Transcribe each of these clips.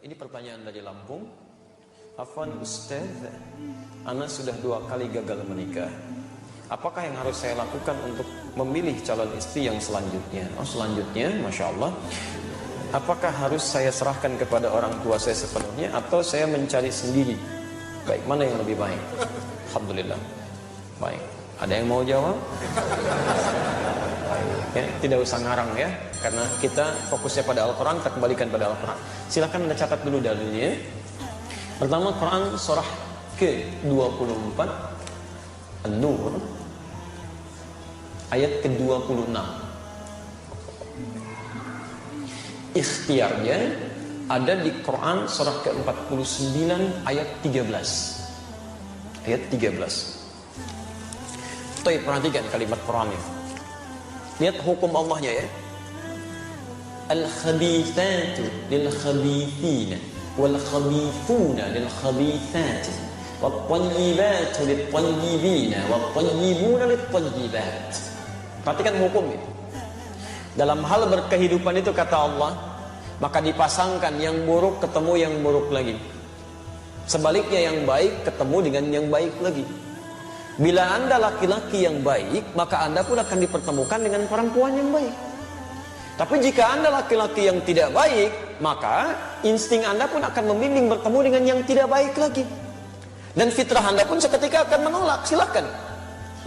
Ini pertanyaan dari Lampung. Afwan Ustaz, Ana sudah 2 kali gagal menikah. Apakah yang harus saya lakukan untuk memilih calon istri yang selanjutnya? Selanjutnya, Masya Allah, apakah harus saya serahkan kepada orang tua saya sepenuhnya atau saya mencari sendiri? Baik, mana yang lebih baik? Alhamdulillah. Baik, ada yang mau jawab? Ya, tidak usah ngarang ya, karena kita fokusnya pada Al-Quran, kita kembalikan pada Al-Quran. Silahkan Anda catat dulu dalilnya. Pertama, Quran surah ke-24 An-Nur ayat ke-26. Ikhtiarnya ada di Quran surah ke-49 ayat 13. Ayat 13. Tuh, perhatikan kalimat Quran ini. Lihat hukum Allahnya ya. Al-khabithatu lil-khabithina wal-khabithuna lil-khabithati wat-tayyibatu lit-tayyibina wat-tayyibuna lit-tayyibat. Perhatikan hukum ini. Dalam hal berkehidupan itu kata Allah, maka dipasangkan yang buruk ketemu yang buruk lagi. Sebaliknya yang baik ketemu dengan yang baik lagi. Bila Anda laki-laki yang baik, maka Anda pun akan dipertemukan dengan perempuan yang baik. Tapi jika Anda laki-laki yang tidak baik, maka insting Anda pun akan membimbing bertemu dengan yang tidak baik lagi. Dan fitrah Anda pun seketika akan menolak. Silakan.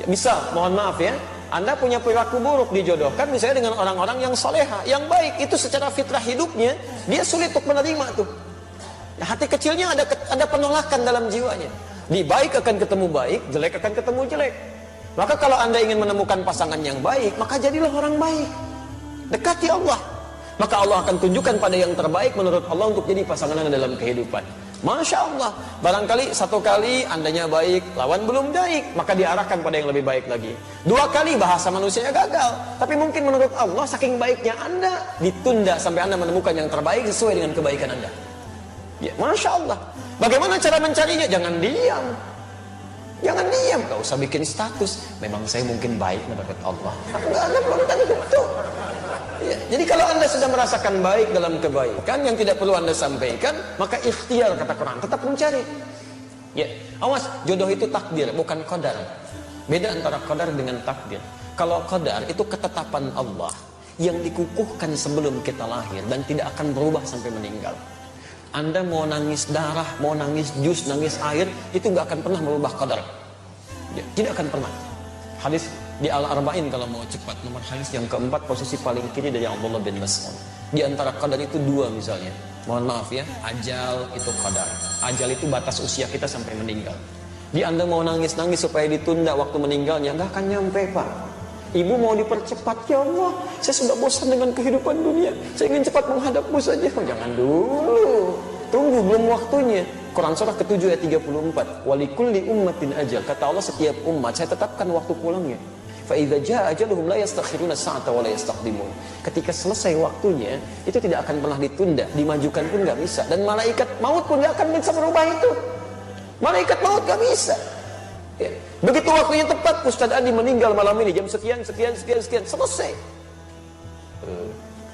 Ya, misal, mohon maaf ya, Anda punya perilaku buruk dijodohkan misalnya dengan orang-orang yang soleha, yang baik. Itu secara fitrah hidupnya, dia sulit untuk menerima tuh. Ya, hati kecilnya ada penolakan dalam jiwanya. Di baik akan ketemu baik, jelek akan ketemu jelek. Maka kalau Anda ingin menemukan pasangan yang baik, maka jadilah orang baik. Dekati Allah. Maka Allah akan tunjukkan pada yang terbaik menurut Allah untuk jadi pasangan Anda dalam kehidupan. Masya Allah. Barangkali 1 kali Andanya baik, lawan belum baik, maka diarahkan pada yang lebih baik lagi. 2 kali bahasa manusianya gagal. Tapi mungkin menurut Allah saking baiknya Anda, ditunda sampai Anda menemukan yang terbaik sesuai dengan kebaikan Anda. Ya, Masya Allah. Bagaimana cara mencarinya? Jangan diam. Jangan diam. Gak usah bikin status. Memang saya mungkin baik menurut Allah. Enggak, Anda belum tentu. Ya, jadi kalau Anda sudah merasakan baik dalam kebaikan yang tidak perlu Anda sampaikan, maka ikhtiar kata Quran. Tetap mencari. Ya, awas, jodoh itu takdir, bukan qadar. Beda antara qadar dengan takdir. Kalau qadar itu ketetapan Allah yang dikukuhkan sebelum kita lahir dan tidak akan berubah sampai meninggal. Anda mau nangis darah, mau nangis jus, nangis air, itu nggak akan pernah merubah qadar. Ya, tidak akan pernah. Hadis di Al-Arba'in kalau mau cepat, nomor hadis yang keempat, posisi paling kiri dari Abdullah bin Mas'ud. Di antara qadar itu 2 misalnya. Mohon maaf ya, ajal itu qadar. Ajal itu batas usia kita sampai meninggal. Di Anda mau nangis-nangis supaya ditunda waktu meninggalnya, nggak akan nyampe Pak. Ibu mau dipercepat, ya Allah, saya sudah bosan dengan kehidupan dunia, saya ingin cepat menghadapmu saja. Jangan dulu, tunggu, belum waktunya. Quran surah ke-7 ayat 34. Walikulli ummatin ajal. Kata Allah, setiap umat saya tetapkan waktu pulangnya. Fa idza jaa ajaluhum la yastakhiruna sa'ata wa la yastaqdimun. Ketika selesai waktunya, itu tidak akan pernah ditunda, dimajukan pun nggak bisa, dan malaikat maut pun nggak akan bisa merubah itu. Malaikat maut nggak bisa. Ya. Begitu waktunya tepat, Ustaz Adi meninggal malam ini jam sekian, selesai.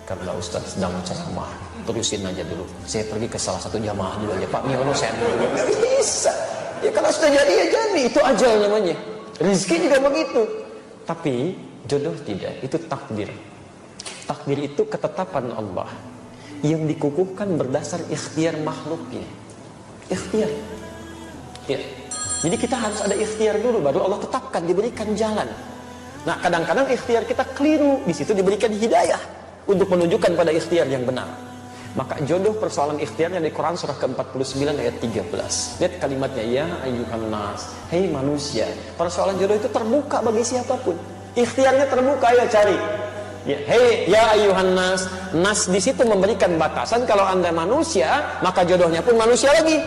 Karena Ustaz sedang ceramah, terusin aja dulu. Saya pergi ke salah satu jamaah dulu aja. Pak Miono saya dulu. Gak bisa. Ya kalau sudah jadi ya jadi, itu ajal namanya. Rezeki juga begitu. Tapi jodoh tidak, itu takdir. Takdir itu ketetapan Allah yang dikukuhkan berdasar ikhtiar makhluknya. Ikhtiar. Ya. Jadi kita harus ada ikhtiar dulu, baru Allah tetapkan, diberikan jalan. Nah, kadang-kadang ikhtiar kita keliru, di situ diberikan hidayah untuk menunjukkan pada ikhtiar yang benar. Maka jodoh persoalan ikhtiarnya di Quran surah ke-49 ayat 13. Lihat kalimatnya, ya ayyuhan nas, hei manusia. Persoalan jodoh itu terbuka bagi siapapun. Ikhtiarnya terbuka, ayo cari. Ya, hei ya ayyuhan nas. Nas di situ memberikan batasan, kalau Anda manusia, maka jodohnya pun manusia lagi.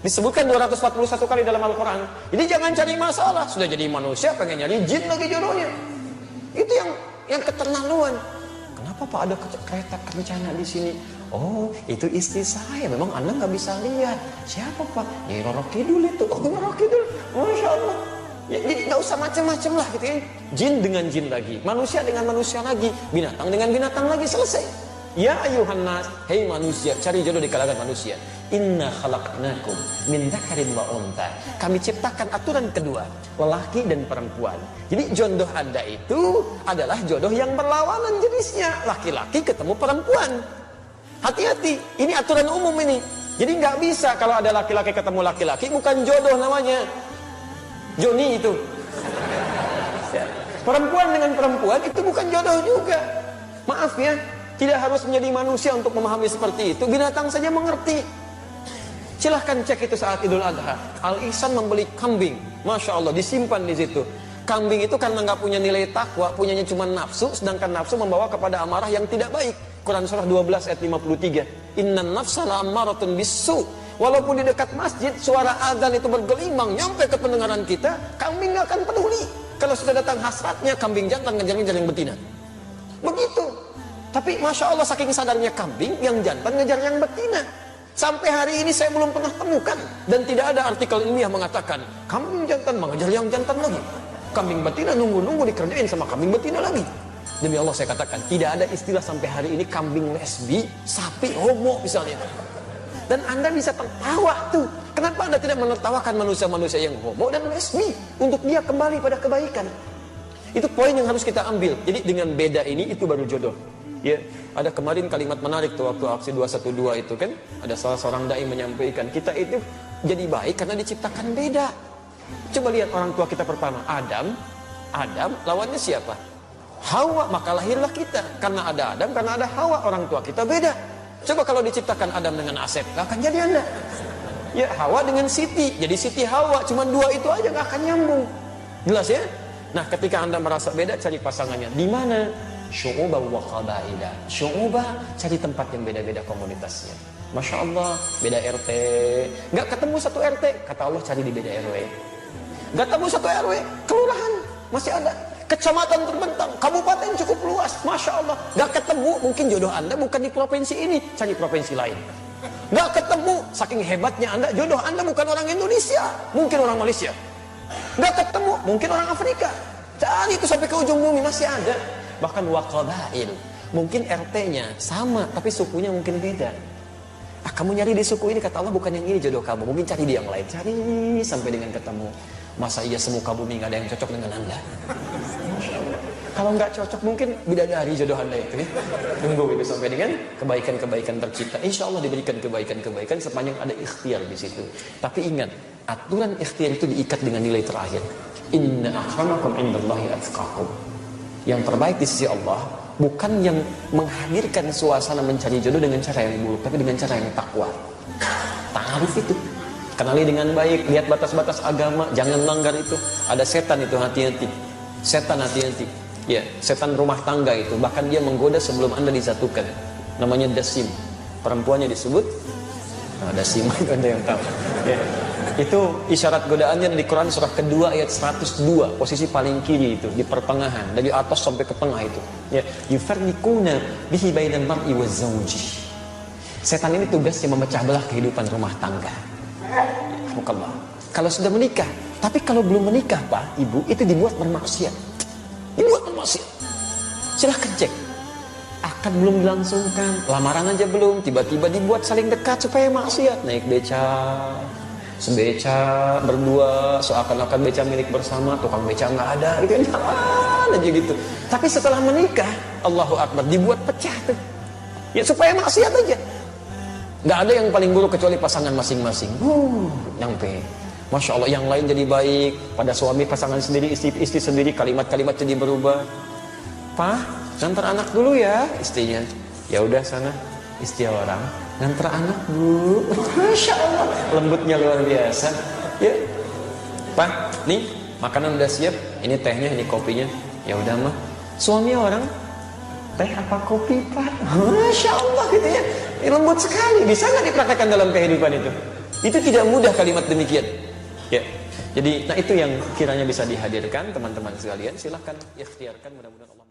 Disebutkan 241 kali dalam Al-Quran. Jadi jangan cari masalah. Sudah jadi manusia, pengen nyari jin lagi jodohnya. Itu yang keterlaluan. Kenapa Pak ada kereta kencana di sini? Oh, itu istri saya. Memang Anda nggak bisa lihat. Siapa Pak? Nyai Roro Kidul itu. Oh, Roro Kidul. Masya Allah. Ya, jadi nggak usah macam-macam lah gitu ya. Jin dengan jin lagi, manusia dengan manusia lagi, binatang dengan binatang lagi, selesai. Ya ayuhan nas, hei manusia, cari jodoh di kalangan manusia. Inna khalaqnakum min dzakarin wa untha. Kami ciptakan aturan kedua, lelaki dan perempuan. Jadi jodoh Anda itu adalah jodoh yang berlawanan jenisnya, laki-laki ketemu perempuan. Hati-hati, ini aturan umum ini. Jadi nggak bisa kalau ada laki-laki ketemu laki-laki, bukan jodoh namanya. Joni itu. Perempuan dengan perempuan itu bukan jodoh juga. Maaf ya. Tidak harus menjadi manusia untuk memahami seperti itu. Binatang saja mengerti. Silahkan cek itu saat Idul Adha. Al-Ihsan membeli kambing. Masya Allah, disimpan di situ. Kambing itu karena nggak punya nilai takwa, punyanya cuma nafsu, sedangkan nafsu membawa kepada amarah yang tidak baik. Quran surah 12 ayat 53. Innan nafsa la'ammaratun bisu. Walaupun di dekat masjid suara azan itu bergelimang nyampe ke pendengaran kita, kambing nggak akan peduli. Kalau sudah datang hasratnya, kambing jantan ngejar-ngejar yang betina. Begitu. Tapi Masya Allah saking sadarnya kambing, yang jantan ngejar yang betina. Sampai hari ini saya belum pernah temukan. Dan tidak ada artikel ilmiah mengatakan kambing jantan mengejar yang jantan lagi. Kambing betina nunggu-nunggu dikerjain sama kambing betina lagi. Demi Allah saya katakan, tidak ada istilah sampai hari ini kambing lesbi, sapi homo misalnya. Dan Anda bisa tertawa tuh. Kenapa Anda tidak menertawakan manusia-manusia yang homo dan lesbi untuk dia kembali pada kebaikan? Itu poin yang harus kita ambil. Jadi dengan beda ini itu baru jodoh. Ya, ada kemarin kalimat menarik tuh waktu aksi 212 itu kan, ada salah seorang dai menyampaikan, kita itu jadi baik karena diciptakan beda. Coba lihat orang tua kita pertama, Adam lawannya siapa? Hawa, maka lahirlah kita. Karena ada Adam, karena ada Hawa, orang tua kita beda. Coba kalau diciptakan Adam dengan Asep, gak akan jadi Anda. Ya, Hawa dengan Siti, jadi Siti Hawa, cuma dua itu aja gak akan nyambung. Jelas ya? Nah, ketika Anda merasa beda, cari pasangannya. Di mana? Syu'ubah wa qabaila. Syu'ubah, cari tempat yang beda-beda komunitasnya. Masya Allah, beda RT. Gak ketemu satu RT, kata Allah cari di beda RW. Gak ketemu satu RW, kelurahan masih ada. Kecamatan terbentang, kabupaten cukup luas, Masya Allah. Gak ketemu, mungkin jodoh Anda bukan di provinsi ini, cari provinsi lain. Gak ketemu, saking hebatnya Anda, jodoh Anda bukan orang Indonesia, mungkin orang Malaysia. Gak ketemu, mungkin orang Afrika. Cari itu sampai ke ujung bumi, masih ada. Bahkan waqabail, mungkin RT-nya sama tapi sukunya mungkin beda. Kamu nyari di suku ini, kata Allah bukan yang ini jodoh kamu, mungkin cari di yang lain. Cari sampai dengan ketemu. Masa iya semuka bumi gak ada yang cocok dengan Anda? Kalau nggak cocok mungkin bidadari jodoh Anda itu ya. Tunggu itu sampai dengan kebaikan-kebaikan tercipta. Insya Allah diberikan kebaikan-kebaikan sepanjang ada ikhtiar di situ. Tapi ingat, aturan ikhtiar itu diikat dengan nilai terakhir. Inna akramakum indallahi atqakum. Yang terbaik di sisi Allah bukan yang menghadirkan suasana mencari jodoh dengan cara yang buruk, tapi dengan cara yang takwa. Ta'aruf itu. Kenali dengan baik, lihat batas-batas agama, jangan langgar itu. Ada setan itu, hati-hati. Setan hati-hati. Ya, setan rumah tangga itu, bahkan dia menggoda sebelum Anda disatukan. Namanya dasim. Perempuannya disebut dasim, itu Anda yang tahu. Ya. Itu isyarat godaannya di Quran surah kedua ayat 102, posisi paling kiri itu, di pertengahan, dari atas sampai ke tengah itu. Ya, yufarriquna bihi bainal mar'i waz zawji. Setan ini tugasnya memecah belah kehidupan rumah tangga. Alhamdulillah. Kalau sudah menikah, tapi kalau belum menikah Pak, Ibu, itu dibuat bermaksiat. Dibuat bermaksiat. Silahkan cek. Akad belum dilangsungkan, lamaran aja belum, tiba-tiba dibuat saling dekat supaya maksiat. Naik beca, sebeca berdua, seakan-akan beca milik bersama, tukang beca nggak ada, gitu aja gitu. Tapi setelah menikah, Allahu Akbar, dibuat pecah tuh. Ya supaya maksiat aja. Nggak ada yang paling buruk kecuali pasangan masing-masing. Nyampe. Masya Allah, yang lain jadi baik. Pada suami, pasangan sendiri, istri sendiri, kalimat-kalimat jadi berubah. Pak, ngantar anak dulu ya, istrinya. Ya udah sana, istri orang. Ngantar anak Bu. Masya Allah, lembutnya luar biasa. Ya, Pak, nih makanan udah siap. Ini tehnya, ini kopinya. Ya udah mah. Suami orang, teh apa kopi Pak? Masya Allah gitu ya. Lembut sekali. Bisa nggak dipraktekkan dalam kehidupan itu? Itu tidak mudah kalimat demikian. Ya. Jadi, nah itu yang kiranya bisa dihadirkan teman-teman sekalian. Silahkan ikhtiarkan, mudah-mudahan Allah